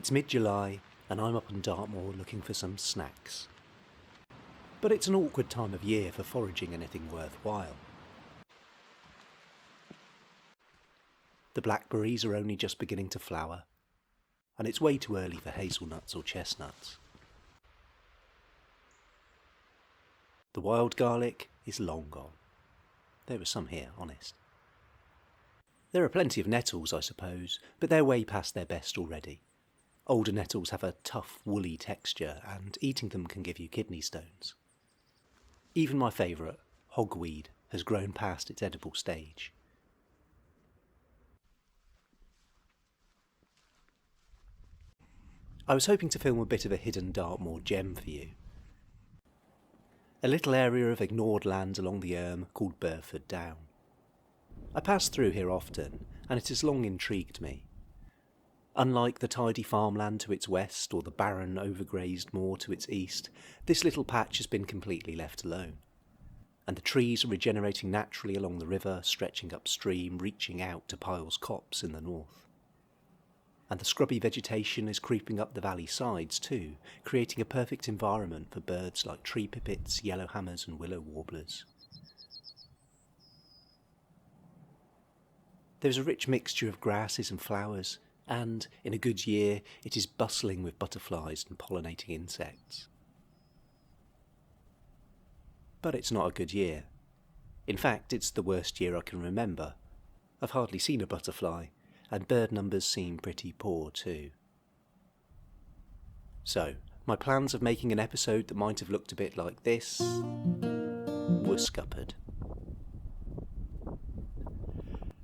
It's mid-July and I'm up on Dartmoor looking for some snacks. But it's an awkward time of year for foraging anything worthwhile. The blackberries are only just beginning to flower, and it's way too early for hazelnuts or chestnuts. The wild garlic is long gone. There were some here, honest. There are plenty of nettles, I suppose, but they're way past their best already. Older nettles have a tough, woolly texture, and eating them can give you kidney stones. Even my favourite, hogweed, has grown past its edible stage. I was hoping to film a bit of a hidden Dartmoor gem for you. A little area of ignored land along the Erm called Burford Down. I pass through here often, and it has long intrigued me. Unlike the tidy farmland to its west or the barren, overgrazed moor to its east, this little patch has been completely left alone. And the trees are regenerating naturally along the river, stretching upstream, reaching out to Piles Copse in the north. And the scrubby vegetation is creeping up the valley sides too, creating a perfect environment for birds like tree pipits, yellowhammers and willow warblers. There is a rich mixture of grasses and flowers, and, in a good year, it is bustling with butterflies and pollinating insects. But it's not a good year. In fact, it's the worst year I can remember. I've hardly seen a butterfly, and bird numbers seem pretty poor too. So, my plans of making an episode that might have looked a bit like this were scuppered.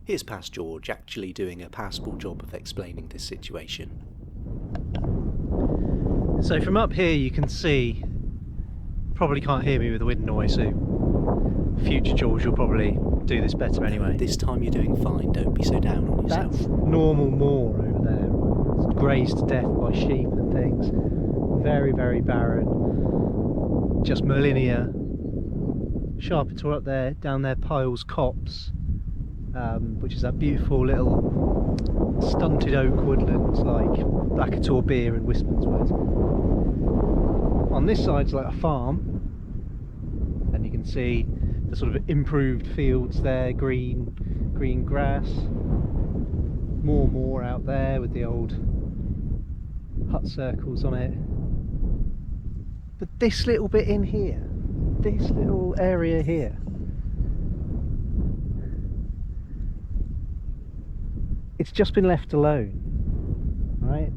Here's Past George actually doing a passable job of explaining this situation. So from up here you can see, probably can't hear me with the wind noise, so future George will probably do this better anyway. This time you're doing fine, don't be so down on yourself. That's normal moor over there. It's grazed to death by sheep and things. Very, very barren. Just Merlinia. Sharpetor up there, down there Piles Copse. Which is that beautiful little stunted oak woodlands like Blackator Beer and Wistman's Wood. On this side's like a farm, and you can see the sort of improved fields there, green grass. More out there with the old hut circles on it. But this little bit in here, this little area here, it's just been left alone, right?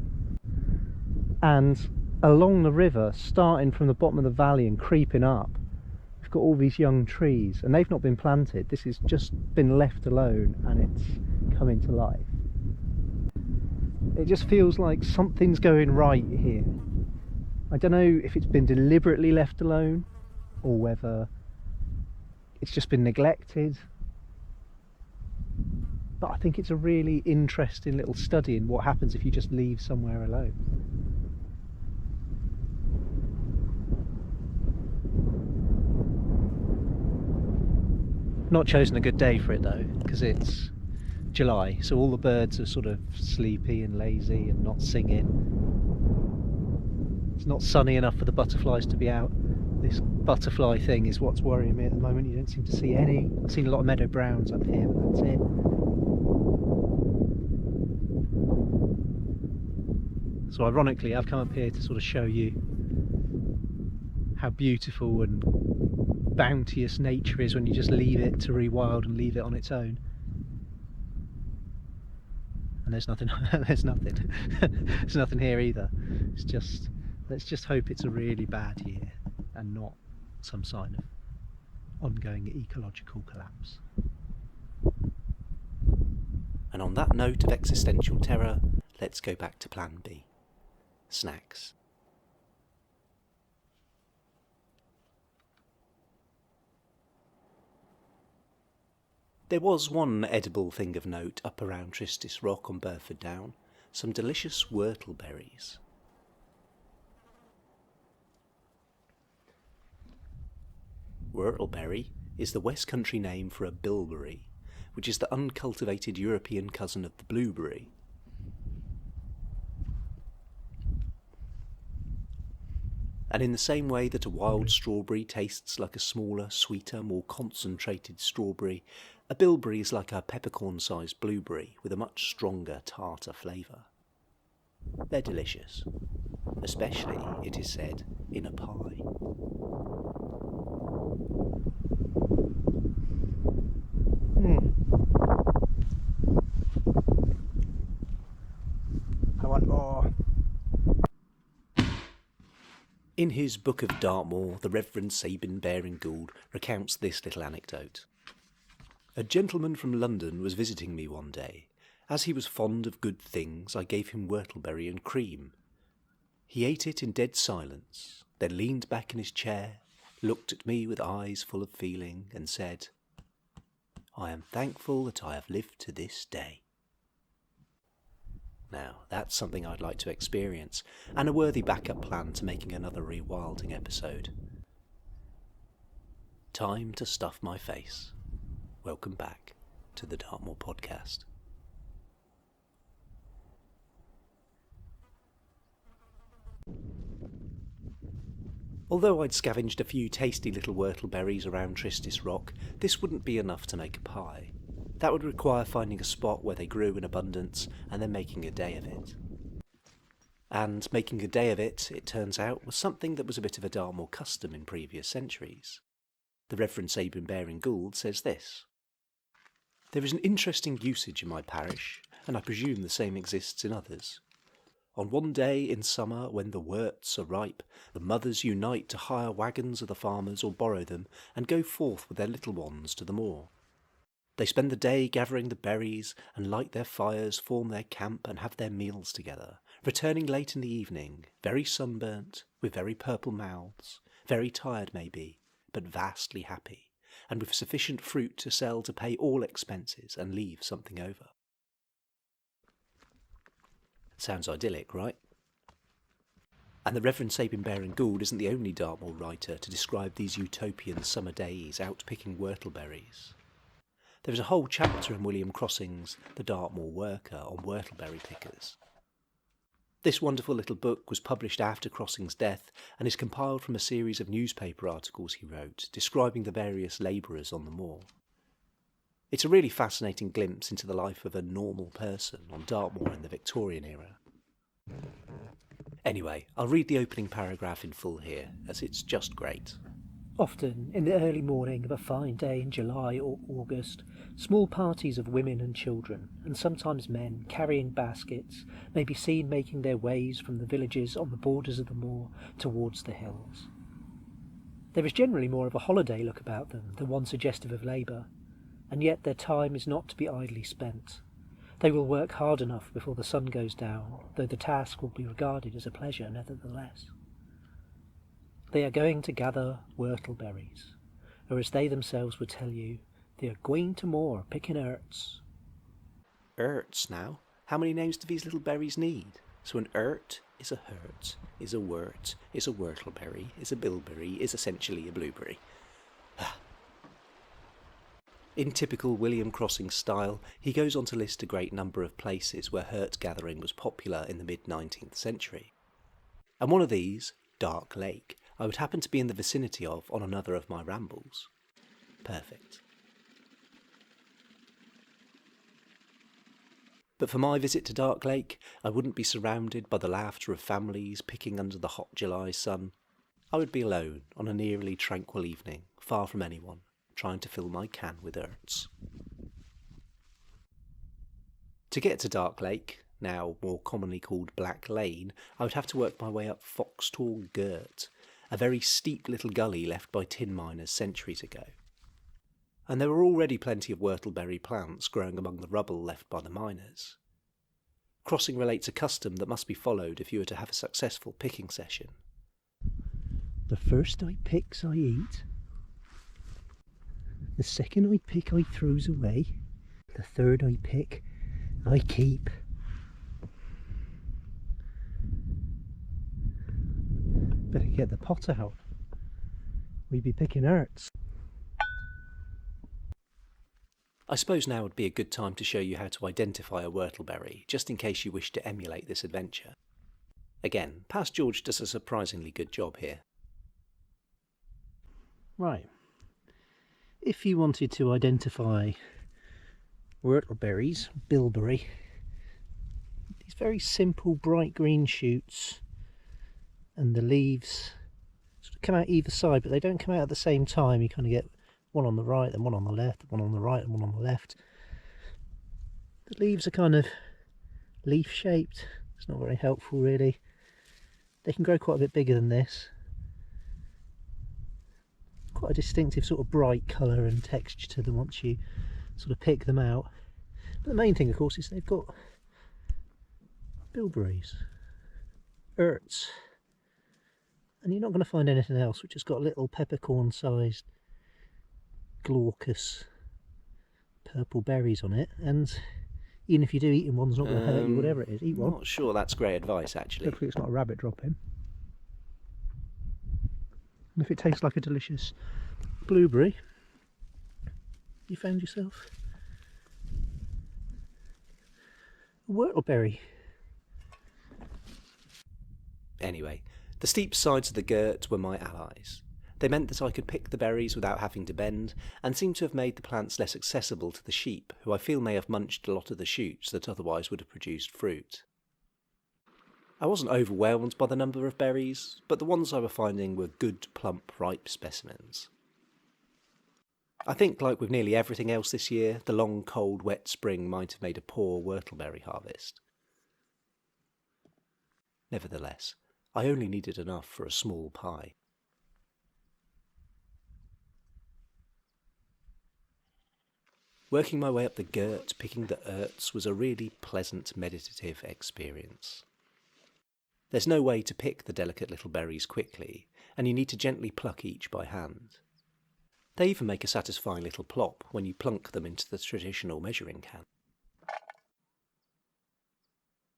And along the river, starting from the bottom of the valley and creeping up, we've got all these young trees, and they've not been planted. This has just been left alone, and it's come into life. It just feels like something's going right here. I don't know if it's been deliberately left alone, or whether it's just been neglected. But I think it's a really interesting little study in what happens if you just leave somewhere alone. Not chosen a good day for it though, because it's July, so all the birds are sort of sleepy and lazy and not singing. It's not sunny enough for the butterflies to be out. This butterfly thing is what's worrying me at the moment. You don't seem to see any. I've seen a lot of meadow browns up here, but that's it. So ironically, I've come up here to sort of show you how beautiful and bounteous nature is when you just leave it to rewild and leave it on its own. And there's nothing, there's nothing here either. It's just, let's just hope it's a really bad year and not some sign of ongoing ecological collapse. And on that note of existential terror, let's go back to Plan B. Snacks. There was one edible thing of note up around Tristis Rock on Burford Down, some delicious whortleberries. Whortleberry is the West Country name for a bilberry, which is the uncultivated European cousin of the blueberry. And in the same way that a wild strawberry tastes like a smaller, sweeter, more concentrated strawberry, a bilberry is like a peppercorn-sized blueberry with a much stronger, tartar flavour. They're delicious, especially, it is said, in a pie. I want more. In his Book of Dartmoor, the Reverend Sabin Baring-Gould recounts this little anecdote. A gentleman from London was visiting me one day. As he was fond of good things, I gave him whortleberry and cream. He ate it in dead silence, then leaned back in his chair, looked at me with eyes full of feeling, and said, "I am thankful that I have lived to this day." Now, that's something I'd like to experience, and a worthy backup plan to making another rewilding episode. Time to stuff my face. Welcome back to the Dartmoor Podcast. Although I'd scavenged a few tasty little whortleberries around Tristis Rock, this wouldn't be enough to make a pie. That would require finding a spot where they grew in abundance and then making a day of it. And making a day of it, it turns out, was something that was a bit of a Dartmoor custom in previous centuries. The Reverend Sabin Baring-Gould says this: "There is an interesting usage in my parish, and I presume the same exists in others. On one day in summer, when the whorts are ripe, the mothers unite to hire waggons of the farmers or borrow them, and go forth with their little ones to the moor. They spend the day gathering the berries, and light their fires, form their camp, and have their meals together, returning late in the evening, very sunburnt, with very purple mouths, very tired maybe, but vastly happy, and with sufficient fruit to sell to pay all expenses and leave something over." Sounds idyllic, right? And the Reverend Sabin Baring-Gould isn't the only Dartmoor writer to describe these utopian summer days out picking whortleberries. There is a whole chapter in William Crossing's The Dartmoor Worker on whortleberry pickers. This wonderful little book was published after Crossing's death and is compiled from a series of newspaper articles he wrote describing the various labourers on the moor. It's a really fascinating glimpse into the life of a normal person on Dartmoor in the Victorian era. Anyway, I'll read the opening paragraph in full here, as it's just great. Often, in the early morning of a fine day in July or August, small parties of women and children, and sometimes men, carrying baskets, may be seen making their ways from the villages on the borders of the moor towards the hills. There is generally more of a holiday look about them than one suggestive of labour, and yet their time is not to be idly spent. They will work hard enough before the sun goes down, though the task will be regarded as a pleasure nevertheless. They are going to gather whortleberries, or as they themselves would tell you, they are going to moor picking earts. Earts now? How many names do these little berries need? So an ert is a hurt, is a wort, is a whortleberry, is a bilberry, is essentially a blueberry. In typical William Crossing style, he goes on to list a great number of places where hurt gathering was popular in the mid-19th century. And one of these, Dark Lake, I would happen to be in the vicinity of on another of my rambles. Perfect. But for my visit to Dark Lake, I wouldn't be surrounded by the laughter of families picking under the hot July sun. I would be alone on an eerily tranquil evening, far from anyone, trying to fill my can with earts. To get to Dark Lake, now more commonly called Black Lane, I would have to work my way up Foxtall Girt, a very steep little gully left by tin miners centuries ago. And there were already plenty of whortleberry plants growing among the rubble left by the miners. Crossing relates a custom that must be followed if you were to have a successful picking session. The first I picks I eat, the second I pick I throws away, the third I pick I keep. Better get the pot out. We be picking earts. I suppose now would be a good time to show you how to identify a whortleberry, just in case you wish to emulate this adventure. Again, Past George does a surprisingly good job here. Right. If you wanted to identify whortleberries, bilberry, these very simple bright green shoots, and the leaves sort of come out either side, but they don't come out at the same time. You kind of get one on the right, and one on the left, one on the right, and one on the left. The leaves are kind of leaf shaped. It's not very helpful really. They can grow quite a bit bigger than this. Quite a distinctive sort of bright colour and texture to them once you sort of pick them out. But the main thing, of course, is they've got bilberries, earts, and you're not going to find anything else which has got little peppercorn sized glaucous purple berries on it. And even if you do, eating one's not going to hurt you, whatever it is. Eat one. Not sure that's great advice, actually. Hopefully it's not a rabbit dropping. And if it tastes like a delicious blueberry, you found yourself a whortleberry. Anyway, the steep sides of the Gert were my allies. They meant that I could pick the berries without having to bend, and seem to have made the plants less accessible to the sheep, who I feel may have munched a lot of the shoots that otherwise would have produced fruit. I wasn't overwhelmed by the number of berries, but the ones I were finding were good, plump, ripe specimens. I think, like with nearly everything else this year, the long, cold, wet spring might have made a poor whortleberry harvest. Nevertheless, I only needed enough for a small pie. Working my way up the Gert, picking the earts, was a really pleasant, meditative experience. There's no way to pick the delicate little berries quickly, and you need to gently pluck each by hand. They even make a satisfying little plop when you plunk them into the traditional measuring can.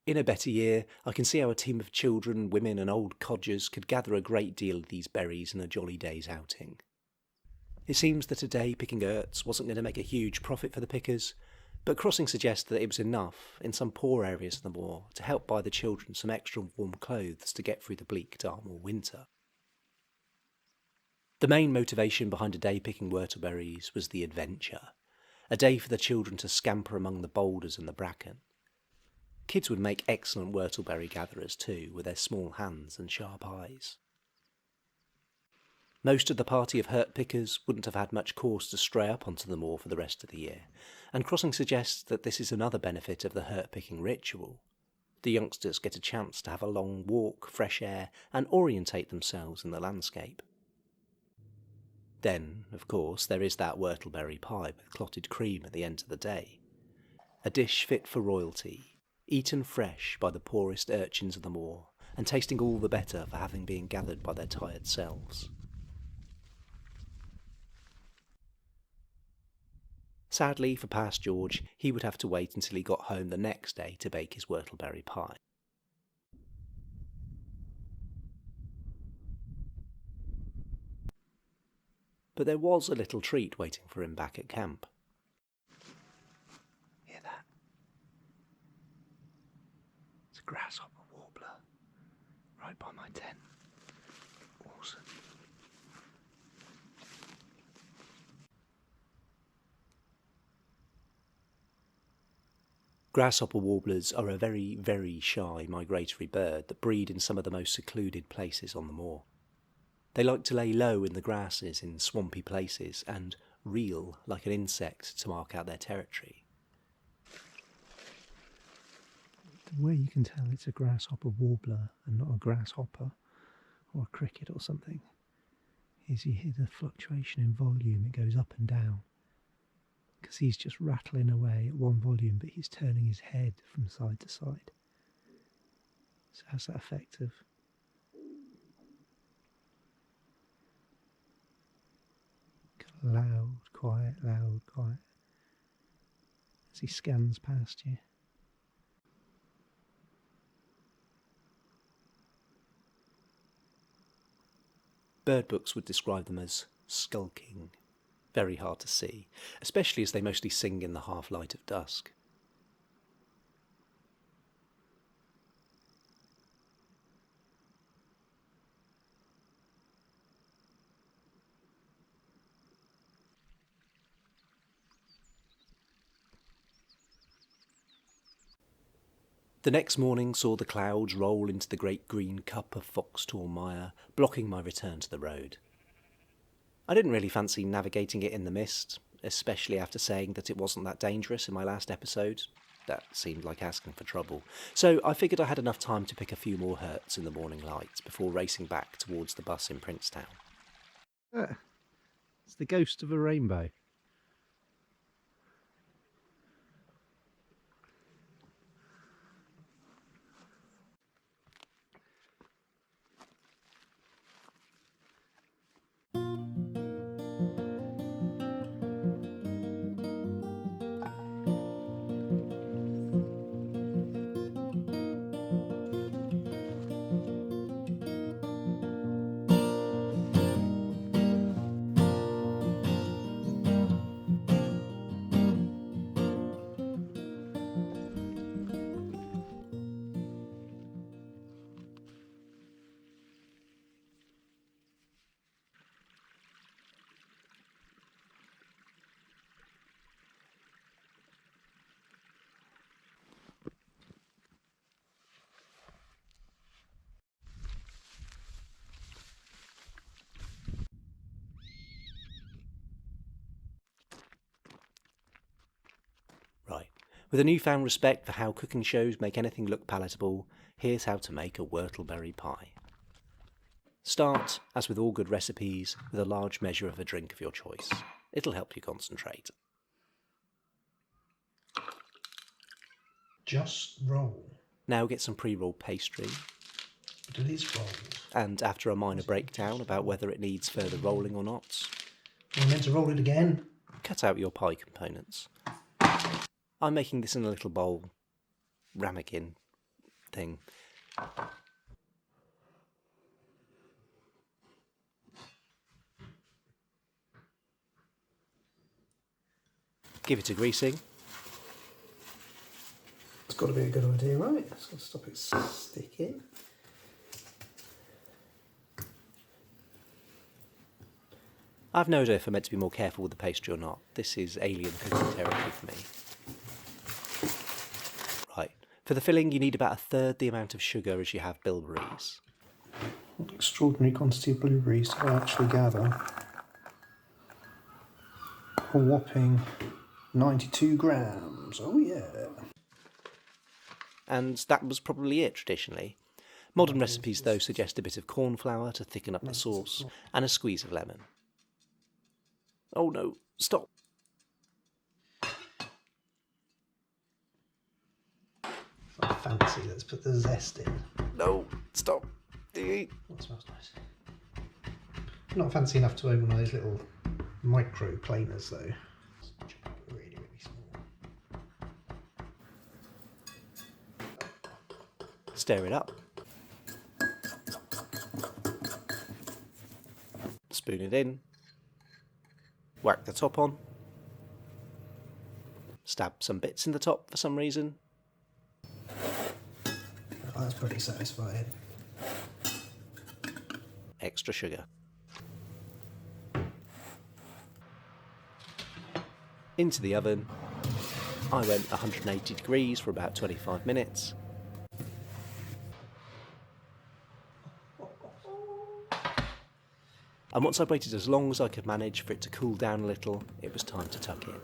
In a better year, I can see how a team of children, women and old codgers could gather a great deal of these berries in a jolly day's outing. It seems that a day picking earts wasn't going to make a huge profit for the pickers, but Crossing suggests that it was enough, in some poor areas of the moor, to help buy the children some extra warm clothes to get through the bleak Dartmoor winter. The main motivation behind a day picking whortleberries was the adventure, a day for the children to scamper among the boulders and the bracken. Kids would make excellent whortleberry gatherers too, with their small hands and sharp eyes. Most of the party of hurt pickers wouldn't have had much cause to stray up onto the moor for the rest of the year, and Crossing suggests that this is another benefit of the hurt picking ritual. The youngsters get a chance to have a long walk, fresh air, and orientate themselves in the landscape. Then, of course, there is that whortleberry pie with clotted cream at the end of the day. A dish fit for royalty, eaten fresh by the poorest urchins of the moor, and tasting all the better for having been gathered by their tired selves. Sadly for Past George, he would have to wait until he got home the next day to bake his whortleberry pie. But there was a little treat waiting for him back at camp. Hear that? It's a grasshopper warbler right by my tent. Awesome. Grasshopper warblers are a very, very shy migratory bird that breed in some of the most secluded places on the moor. They like to lay low in the grasses in swampy places and reel like an insect to mark out their territory. The way you can tell it's a grasshopper warbler and not a grasshopper or a cricket or something is you hear the fluctuation in volume. It goes up and down because he's just rattling away at one volume, but he's turning his head from side to side. So it has that effect of loud, quiet, as he scans past you. Bird books would describe them as skulking. Very hard to see, especially as they mostly sing in the half-light of dusk. The next morning saw the clouds roll into the great green cup of Foxtor Mire, blocking my return to the road. I didn't really fancy navigating it in the mist, especially after saying that it wasn't that dangerous in my last episode. That seemed like asking for trouble. So I figured I had enough time to pick a few more herts in the morning light before racing back towards the bus in Princetown. It's the ghost of a rainbow. Right, with a newfound respect for how cooking shows make anything look palatable, here's how to make a whortleberry pie. Start, as with all good recipes, with a large measure of a drink of your choice. It'll help you concentrate. Just roll. Now get some pre-rolled pastry, But it is rolled. and after a minor breakdown about whether it needs further rolling or not, I'm meant to roll it again. cut out your pie components. I'm making this in a little bowl, ramekin thing. Give it a greasing. It's got to be a good idea, right? It's got to stop it sticking. I've no idea if I'm meant to be more careful with the pastry or not. This is alien cooking territory for me. Right, for the filling you need about a third the amount of sugar as you have bilberries. Extraordinary quantity of blueberries to actually gather. A whopping 92 grams. Oh yeah. And that was probably it traditionally. Modern recipes though suggest a bit of corn flour to thicken up the sauce and a squeeze of lemon. Oh no, stop. Like fancy, let's put the zest in. No, stop. That smells nice. Not fancy enough to own one of those little micro planers though. Really, really small. Stir it up. Spoon it in. Whack the top on. Stab some bits in the top for some reason. Oh, that's pretty satisfying. Extra sugar. Into the oven. I went 180 degrees for about 25 minutes. And once I'd waited as long as I could manage for it to cool down a little, it was time to tuck in.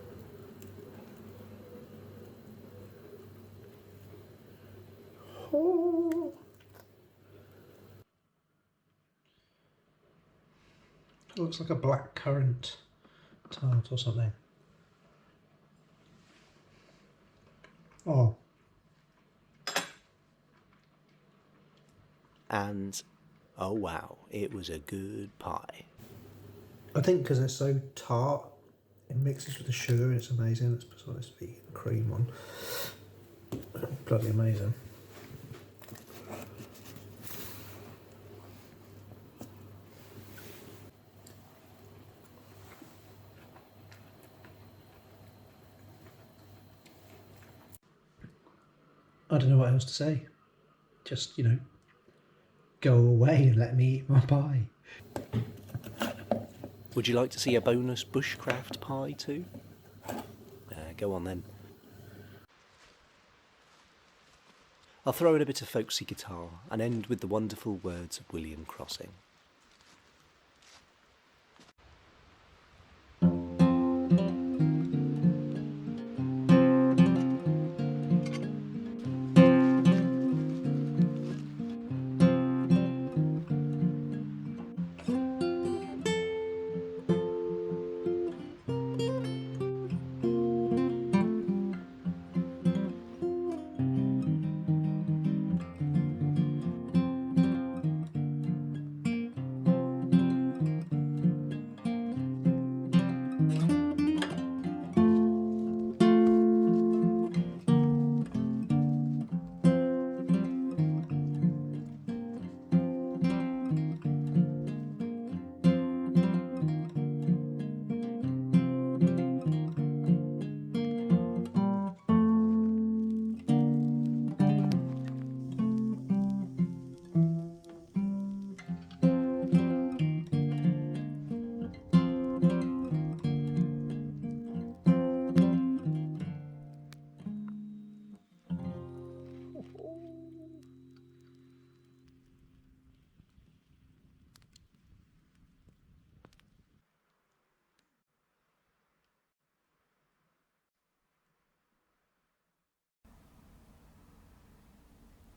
It looks like a black currant tart or something. Oh, And oh wow, it was a good pie. I think because they're so tart, it mixes with the sugar. It's amazing. Let's put some of this vegan cream on. Bloody amazing. I don't know what else to say. Just, go away and let me eat my pie. Would you like to see a bonus bushcraft pie too? Go on then. I'll throw in a bit of folksy guitar and end with the wonderful words of William Crossing.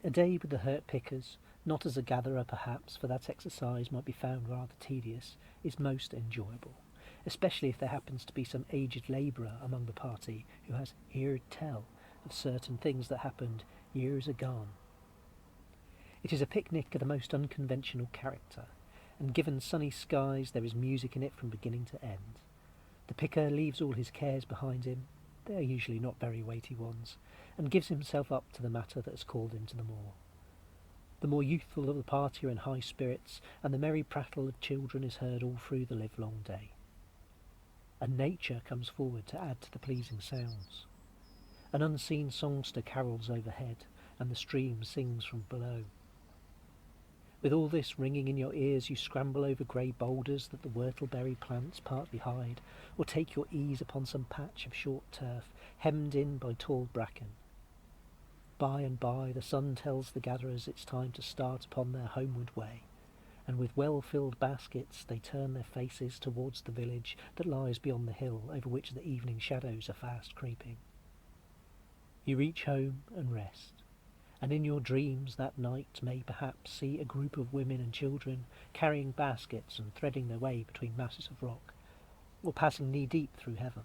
A day with the hurt pickers, not as a gatherer perhaps, for that exercise might be found rather tedious, is most enjoyable, especially if there happens to be some aged labourer among the party who has heard tell of certain things that happened years agone. It is a picnic of the most unconventional character, and given sunny skies there is music in it from beginning to end. The picker leaves all his cares behind him, they are usually not very weighty ones, and gives himself up to the matter that has called him to the moor. The more youthful of the party are in high spirits, and the merry prattle of children is heard all through the livelong day. And nature comes forward to add to the pleasing sounds. An unseen songster carols overhead, and the stream sings from below. With all this ringing in your ears, you scramble over grey boulders that the whortleberry plants partly hide, or take your ease upon some patch of short turf, hemmed in by tall bracken. By and by the sun tells the gatherers it's time to start upon their homeward way, and with well-filled baskets they turn their faces towards the village that lies beyond the hill over which the evening shadows are fast creeping. You reach home and rest, and in your dreams that night may perhaps see a group of women and children carrying baskets and threading their way between masses of rock, or passing knee-deep through heather.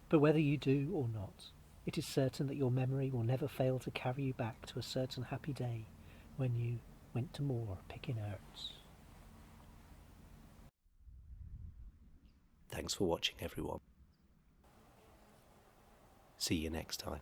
But whether you do or not, it is certain that your memory will never fail to carry you back to a certain happy day when you went to moor picking herbs. Thanks for watching, everyone. See you next time.